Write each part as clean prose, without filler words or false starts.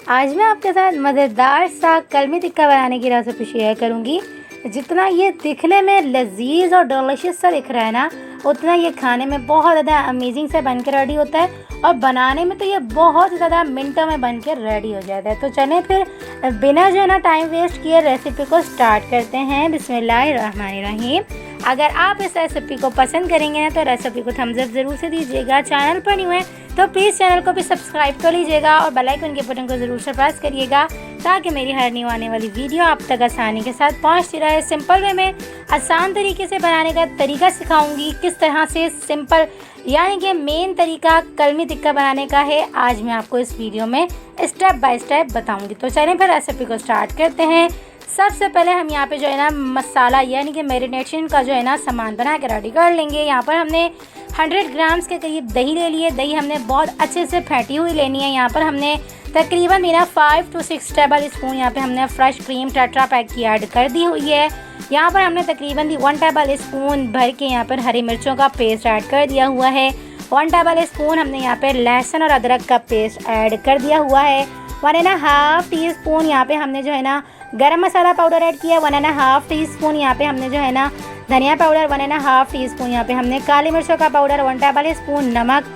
आज मैं आपके साथ मज़ेदार सा कलमी टिक्का बनाने की रेसिपी शेयर करूंगी। जितना ये दिखने में लजीज और डिलीशियस सा दिख रहा है ना, उतना ये खाने में बहुत ज़्यादा अमेजिंग से बन के रेडी होता है और बनाने में तो ये बहुत ज़्यादा मिनटों में बन के रेडी हो जाता है। तो चलें फिर बिना जो है ना टाइम वेस्ट किए रेसिपी को स्टार्ट करते हैं। बिस्मिल्लाहिर्रहमानिर्रहीम। अगर आप इस रेसिपी को पसंद करेंगे ना तो रेसिपी को थम्स अप ज़रूर से दीजिएगा। चैनल पर न्यू है तो प्लीज़ चैनल को भी सब्सक्राइब कर लीजिएगा और बेल आइकन के बटन को ज़रूर से प्रेस करिएगा ताकि मेरी हर न्यू आने वाली वीडियो आप तक आसानी के साथ पहुंचती रहे। सिंपल वे में आसान तरीके से बनाने का तरीका सिखाऊंगी। किस तरह से सिंपल यानी कि मेन तरीका कलमी टिक्का बनाने का है, आज मैं आपको इस वीडियो में स्टेप बाय स्टेप बताऊंगी। तो चलें फिर रेसिपी को स्टार्ट करते हैं। सबसे पहले हम यहाँ पे जो है ना मसाला यानी कि मैरिनेशन का जो है ना सामान बना के रेडी कर लेंगे। यहाँ पर हमने 100 ग्राम्स के करीब दही ले लिए। दही हमने बहुत अच्छे से फेंटी हुई लेनी है। यहाँ पर हमने तकरीबन 5 to 6 टेबल स्पून यहाँ पे हमने फ्रेश क्रीम टेट्रा पैक की ऐड कर दी हुई है। यहाँ पर हमने तकरीबन 1 टेबल स्पून भर के यहाँ पर हरी मिर्चों का पेस्ट ऐड कर दिया हुआ है। 1 टेबल स्पून हमने यहाँ पे लहसुन और अदरक का पेस्ट ऐड कर दिया हुआ है। 1.5 टीस्पून यहाँ पे हमने जो है ना गरम मसाला पाउडर ऐड किया। 1.5 टीस्पून यहाँ पे हमने जो है ना धनिया पाउडर। 1.5 टीस्पून यहाँ पे हमने काली मिर्चों का पाउडर। 1 टेबल स्पून नमक।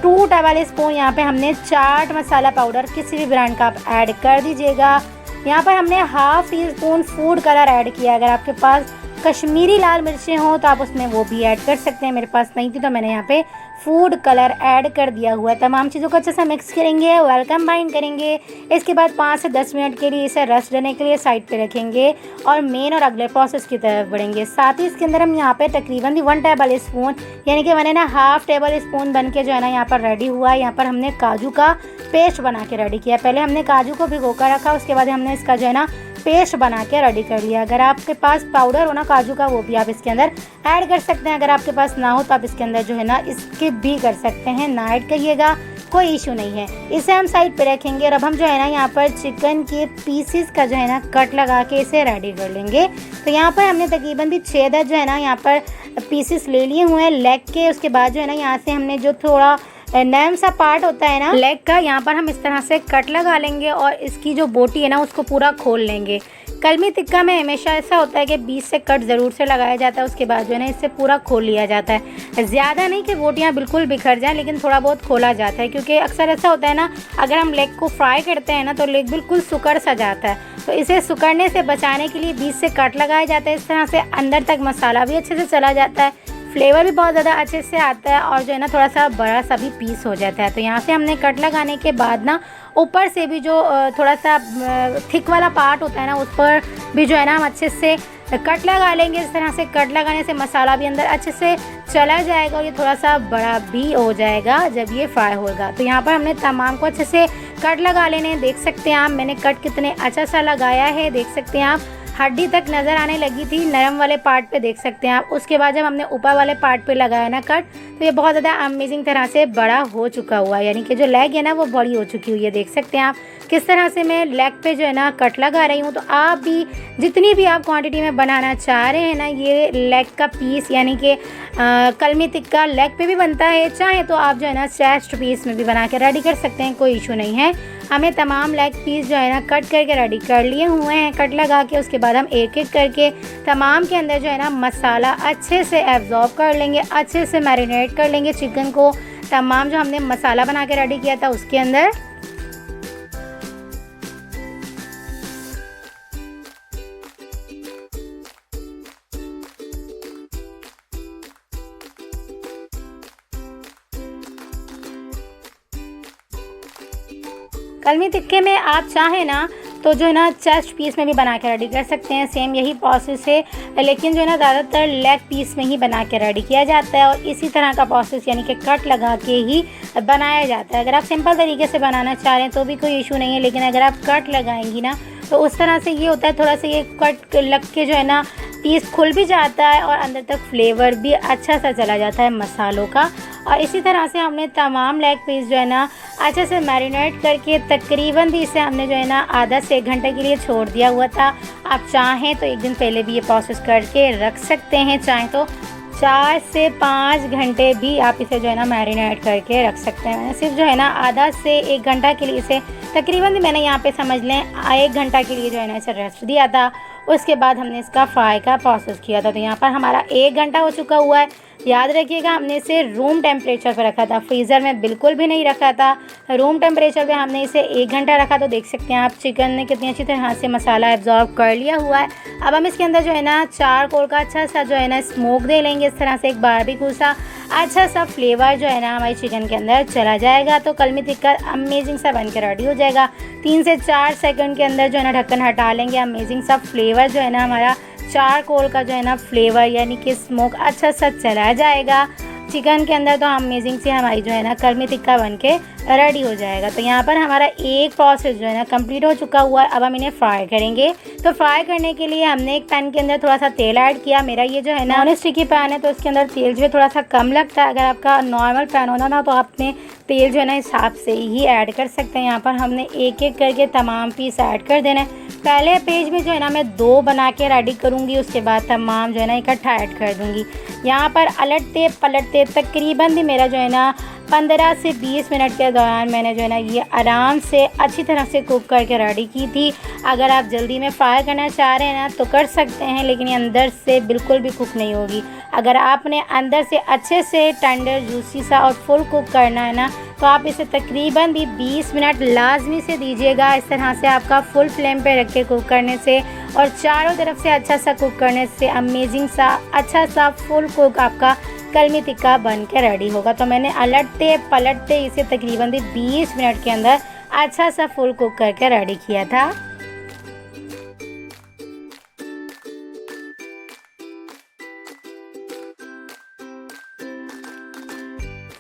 2 टेबल स्पून यहाँ पे हमने चाट मसाला पाउडर किसी भी ब्रांड का आप ऐड कर दीजिएगा। यहाँ पर हमने 1/2 टीस्पून फूड कलर ऐड किया। अगर आपके पास कश्मीरी लाल मिर्चें हों तो आप उसमें वो भी ऐड कर सकते हैं। मेरे पास नहीं थी तो मैंने यहाँ पे फूड कलर ऐड कर दिया हुआ है। तमाम चीज़ों को अच्छे से मिक्स करेंगे, वेल कंबाइन करेंगे। इसके बाद 5 से 10 मिनट के लिए इसे रेस्ट देने के लिए साइड पे रखेंगे और मेन और अगले प्रोसेस की तरफ बढ़ेंगे। साथ ही इसके अंदर हम यहाँ पे तकरीबन 1 टेबल स्पून यानी कि 1.5 टेबल स्पून बन के जो है ना यहाँ पर रेडी हुआ है। यहाँ पर हमने काजू का पेस्ट बना के रेडी किया। पहले हमने काजू को भिगो कर रखा, उसके बाद हमने इसका जो है ना पेस्ट बना के रेडी कर लिया। अगर आपके पास पाउडर हो ना काजू का, वो भी आप इसके अंदर ऐड कर सकते हैं। अगर आपके पास ना हो तो आप इसके अंदर जो है ना स्किप भी कर सकते हैं, ना ऐड करिएगा, कोई इशू नहीं है। इसे हम साइड पे रखेंगे और अब हम जो है ना यहाँ पर चिकन के पीसेस का जो है ना कट लगा के इसे रेडी कर लेंगे। तो यहाँ पर हमने तकरीबन भी 6 जो है ना यहाँ पर पीसेस ले लिए हुए हैं लेग के। उसके बाद जो है ना यहाँ से हमने जो थोड़ा नरम सा पार्ट होता है ना लेग का, यहाँ पर हम इस तरह से कट लगा लेंगे और इसकी जो बोटी है ना उसको पूरा खोल लेंगे। कलमी टिक्का में हमेशा ऐसा होता है कि बीच से कट ज़रूर से लगाया जाता है, उसके बाद जो है ना इससे पूरा खोल लिया जाता है। ज़्यादा नहीं कि बोटियाँ बिल्कुल बिखर जाएं, लेकिन थोड़ा बहुत खोला जाता है क्योंकि अक्सर ऐसा होता है ना अगर हम लेग को फ्राई करते हैं ना तो लेग बिल्कुल सुकड़ सा जाता है। तो इसे सुकड़ने से बचाने के लिए बीच से कट लगाया जाता है। इस तरह से अंदर तक मसाला भी अच्छे से चला जाता है, फ्लेवर भी बहुत ज़्यादा अच्छे से आता है और जो है ना थोड़ा सा बड़ा सा भी पीस हो जाता है। तो यहाँ से हमने कट लगाने के बाद ना ऊपर से भी जो थोड़ा सा थिक वाला पार्ट होता है ना उस पर भी जो है ना हम अच्छे से कट लगा लेंगे। इस तरह से कट लगाने से मसाला भी अंदर अच्छे से चला जाएगा और ये थोड़ा सा बड़ा भी हो जाएगा जब ये फ्राई होगा। तो यहाँ पर हमने तमाम को अच्छे से कट लगा लेने हैं। देख सकते हैं आप मैंने कट कितने अच्छा सा लगाया है। देख सकते हैं आप हड्डी तक नज़र आने लगी थी नरम वाले पार्ट पे, देख सकते हैं आप। उसके बाद जब हमने ऊपर वाले पार्ट पे लगाया ना कट तो ये बहुत ज़्यादा अमेजिंग तरह से बड़ा हो चुका हुआ है, यानी कि जो लेग है ना वो बड़ी हो चुकी हुई है। देख सकते हैं आप किस तरह से मैं लेग पे जो है ना कट लगा रही हूँ। तो आप भी जितनी भी आप क्वांटिटी में बनाना चाह रहे हैं ना, ये लेग का पीस यानी कि कलमी टिक्का लेग पे भी बनता है, चाहे तो आप जो है ना चेस्ट पीस में भी बना के रेडी कर सकते हैं, कोई इशू नहीं है। हमें तमाम लेग पीस जो है ना कट करके रेडी कर लिए हुए हैं कट लगा के। उसके बाद हम एक एक करके तमाम के अंदर जो है ना मसाला अच्छे से एब्जॉर्ब कर लेंगे, अच्छे से मैरिनेट कर लेंगे चिकन को तमाम जो हमने मसाला बना के रेडी किया था उसके अंदर। कलमी टिक्के में आप चाहें ना तो जो है ना चेस्ट पीस में भी बना के रेडी कर सकते हैं, सेम यही प्रोसेस है। लेकिन जो है ना ज़्यादातर लेग पीस में ही बना के रेडी किया जाता है और इसी तरह का प्रोसेस यानी कि कट लगा के ही बनाया जाता है। अगर आप सिंपल तरीके से बनाना चाह रहे हैं तो भी कोई इशू नहीं है, लेकिन अगर आप कट लगाएंगी ना तो उस तरह से ये होता है थोड़ा सा ये कट लग के जो है ना पीस खुल भी जाता है और अंदर तक फ्लेवर भी अच्छा सा चला जाता है मसालों का। और इसी तरह से हमने तमाम लेग पीस जो है ना अच्छे से मैरिनेट करके तकरीबन भी इसे हमने जो है ना आधा से 1 घंटे के लिए छोड़ दिया हुआ था। आप चाहें तो 1 दिन पहले भी ये प्रोसेस करके रख सकते हैं, चाहें तो 4 से 5 घंटे भी आप इसे जो है ना मैरिनेट करके रख सकते हैं। मैंने सिर्फ जो है ना आधा से 1 घंटा के लिए इसे तकरीबन मैंने यहाँ पे समझ लें 1 घंटा के लिए जो है ना इसे रेस्ट दिया था। उसके बाद हमने इसका फ्राई का प्रोसेस किया था। तो यहाँ पर हमारा 1 घंटा हो चुका हुआ है। याद रखिएगा हमने इसे रूम टेम्परेचर पर रखा था, फ्रीज़र में बिल्कुल भी नहीं रखा था। रूम टेम्परेचर पे हमने इसे 1 घंटा रखा। तो देख सकते हैं आप चिकन ने कितनी अच्छी तरह से मसाला एब्जॉर्ब कर लिया हुआ है। अब हम इसके अंदर जो है ना चारकोल का अच्छा सा जो है ना स्मोक दे लेंगे, इस तरह से एक बारबेक्यू सा अच्छा सा फ्लेवर जो है ना हमारी चिकन के अंदर चला जाएगा। तो कलमी टिक्का अमेजिंग सा बन के रेडी हो जाएगा। 3 से 4 सेकंड के अंदर जो है ना ढक्कन हटा लेंगे। अमेजिंग सा फ्लेवर जो है ना हमारा चारकोल का जो है ना फ्लेवर यानी कि स्मोक अच्छा सा चला जाएगा चिकन के अंदर। तो अमेजिंग सी हमारी जो है ना कलमी टिक्का बन के रेडी हो जाएगा। तो यहाँ पर हमारा एक प्रोसेस जो है ना कंप्लीट हो चुका हुआ है। अब हम इन्हें फ्राई करेंगे। तो फ्राई करने के लिए हमने एक पैन के अंदर थोड़ा सा तेल ऐड किया। मेरा ये जो है ना नॉन स्टिकी पैन है, तो इसके अंदर तेल जो है थोड़ा सा कम लगता है। अगर आपका नॉर्मल पैन होना ना तो आपने तेल जो है ना हिसाब से ही ऐड कर सकते हैं। यहाँ पर हमने एक एक करके तमाम पीस ऐड कर देना है। पहले पेज में जो है ना मैं 2 बना के रेडी करूँगी, उसके बाद तमाम जो है ना इकट्ठा ऐड कर दूँगी। यहाँ पर अलटते पलटते तकरीबन भी मेरा जो है ना 15 से 20 मिनट के दौरान मैंने जो है ना ये आराम से अच्छी तरह से कुक करके रेडी की थी। अगर आप जल्दी में फ्राई करना चाह रहे हैं ना तो कर सकते हैं, लेकिन ये अंदर से बिल्कुल भी कुक नहीं होगी। अगर आपने अंदर से अच्छे से टेंडर जूसी सा और फुल कुक करना है ना तो आप इसे तकरीबन भी 20 मिनट लाजमी से दीजिएगा। इस तरह से आपका फुल फ्लेम पे रख के कुक करने से और चारों तरफ से अच्छा सा कुक करने से अमेजिंग सा अच्छा सा फुल कुक आपका कलमी टिक्का बन के रेडी होगा। तो मैंने अलटते पलटते इसे तकरीबन भी 20 मिनट के अंदर अच्छा सा फुल कुक करके रेडी किया था।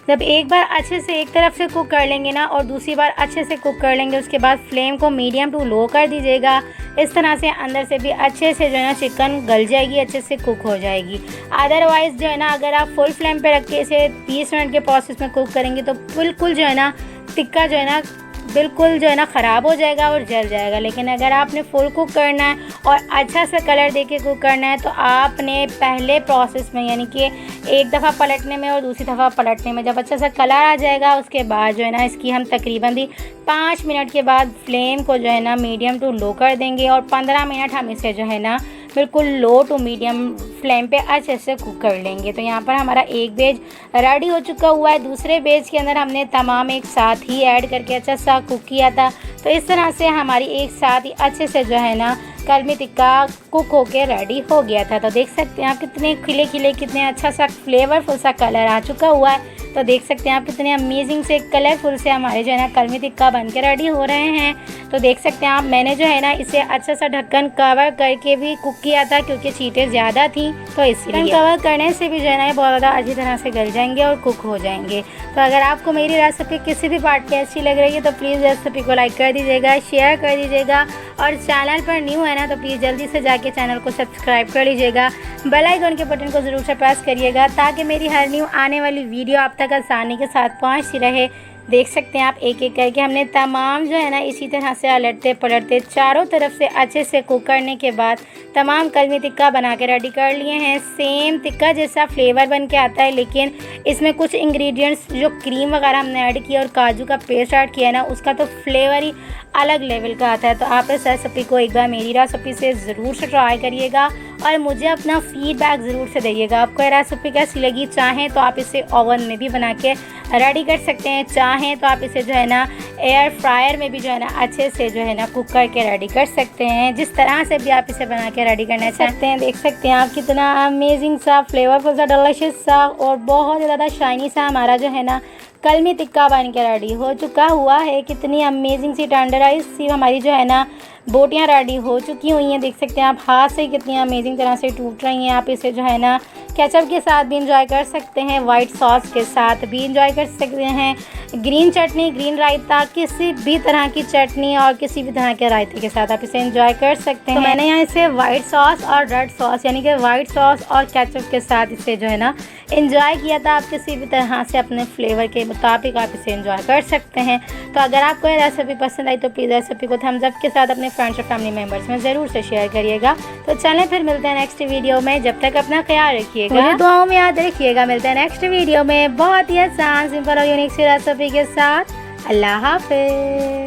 जब एक बार अच्छे से एक तरफ से कुक कर लेंगे ना और दूसरी बार अच्छे से कुक कर लेंगे, उसके बाद फ्लेम को मीडियम टू लो कर दीजिएगा। इस तरह से अंदर से भी अच्छे से जो है ना चिकन गल जाएगी, अच्छे से कुक हो जाएगी। अदरवाइज़ जो है ना अगर आप फुल फ्लेम पे रख के इसे 20 मिनट के प्रोसेस में कुक करेंगे तो बिल्कुल जो है ना टिक्का जो है ना बिल्कुल जो है ना ख़राब हो जाएगा और जल जाएगा। लेकिन अगर आपने फुल कुक करना है और अच्छा सा कलर देके कुक करना है तो आपने पहले प्रोसेस में यानी कि एक दफ़ा पलटने में और दूसरी दफ़ा पलटने में जब अच्छा सा कलर आ जाएगा उसके बाद जो है ना इसकी हम तकरीबन भी 5 मिनट के बाद फ्लेम को जो है ना मीडियम टू लो कर देंगे और 15 मिनट हम इसे जो है ना बिल्कुल लो टू मीडियम फ्लेम पे अच्छे से कुक कर लेंगे। तो यहाँ पर हमारा एक बेज रेडी हो चुका हुआ है। दूसरे बेज के अंदर हमने तमाम एक साथ ही ऐड करके अच्छा सा कुक किया था। तो इस तरह से हमारी एक साथ ही अच्छे से जो है ना कलमी टिक्का कुक होके रेडी हो गया था। तो देख सकते हैं आप कितने खिले खिले कितने अच्छा सा फ्लेवरफुल सा कलर आ चुका हुआ है। तो देख सकते हैं आप कितने अमेजिंग से कलरफुल से हमारे जो है ना कलमी टिक्का बन के रेडी हो रहे हैं। तो देख सकते हैं आप मैंने जो है ना इसे अच्छा सा ढक्कन कवर करके भी कुक किया था क्योंकि चीटें ज़्यादा थी, तो इसलिए कवर करने से भी जो है ना बहुत ज़्यादा अच्छी तरह से गल जाएंगे और कुक हो जाएंगे। तो अगर आपको मेरी रेसिपी किसी भी पार्ट की अच्छी लग रही है तो प्लीज़ रेसिपी को लाइक कर दीजिएगा, शेयर कर दीजिएगा और चैनल पर न्यू है ना तो प्लीज़ जल्दी से जाके चैनल को सब्सक्राइब कर लीजिएगा। बेल आइकन के बटन को ज़रूर से प्रेस करिएगा ताकि मेरी हर न्यू आने वाली वीडियो आप तक आसानी के साथ पहुंचती रहे। देख सकते हैं आप एक एक करके हमने तमाम जो है ना इसी तरह से अलटते पलटते चारों तरफ से अच्छे से कुक करने के बाद तमाम कलमी टिक्का बना के रेडी कर लिए हैं। सेम टिक्का जैसा फ्लेवर बन के आता है, लेकिन इसमें कुछ इंग्रेडिएंट्स जो क्रीम वगैरह हमने ऐड किया और काजू का पेस्ट ऐड किया ना उसका तो फ्लेवर ही अलग लेवल का आता है। तो आप इस रेसिपी को एक बार मेरी रेसिपी से ज़रूर से ट्राई करिएगा और मुझे अपना फीडबैक ज़रूर से दइएगा। आपको ये रेसिपी कैसी लगी? चाहें तो आप इसे ओवन में भी बना के रेडी कर सकते हैं, चाहें तो आप इसे जो है ना एयर फ्रायर में भी जो है ना अच्छे से जो है ना कुक करके रेडी कर सकते हैं। जिस तरह से भी आप इसे बना के रेडी करना चाहते हैं। देख सकते हैं आप कितना अमेजिंग सा फ्लेवरफुल सा डिलीशियस सा और बहुत ज़्यादा शाइनी सा हमारा जो है ना कलमी टिक्का बन के रेडी हो चुका हुआ है। कितनी अमेजिंग सी टेंडराइज सी हमारी जो है ना बोटियाँ रेडी हो चुकी हुई हैं। देख सकते हैं आप हाथ से कितनी अमेजिंग तरह से टूट रही हैं। आप इसे जो है ना केचप के साथ भी इंजॉय कर सकते हैं, वाइट सॉस के साथ भी इंजॉय कर सकते हैं, ग्रीन चटनी, ग्रीन रायता, किसी भी तरह की चटनी और किसी भी तरह के रायते के साथ आप इसे इंजॉय कर सकते हैं। तो मैंने यहाँ इसे वाइट सॉस और रेड सॉस यानी कि वाइट सॉस और केचप के साथ इसे जो है ना इंजॉय किया था। आप किसी भी तरह से अपने फ्लेवर के मुताबिक आप इसे इंजॉय कर सकते हैं। तो अगर आपको ये रेसिपी पसंद आई तो प्लीज़ रेसिपी को थम्स अप के साथ अपने फ्रेंड्स और फैमिली मेम्बर्स में ज़रूर से शेयर करिएगा। तो चलें फिर मिलते हैं नेक्स्ट वीडियो में। जब तक अपना ख्याल रखिएगा, दुआओं में याद रखिएगा। मिलते हैं नेक्स्ट वीडियो में बहुत ही आसान, सिंपल और यूनिक सी रेसिपी के साथ। अल्लाह हाफ़िज़।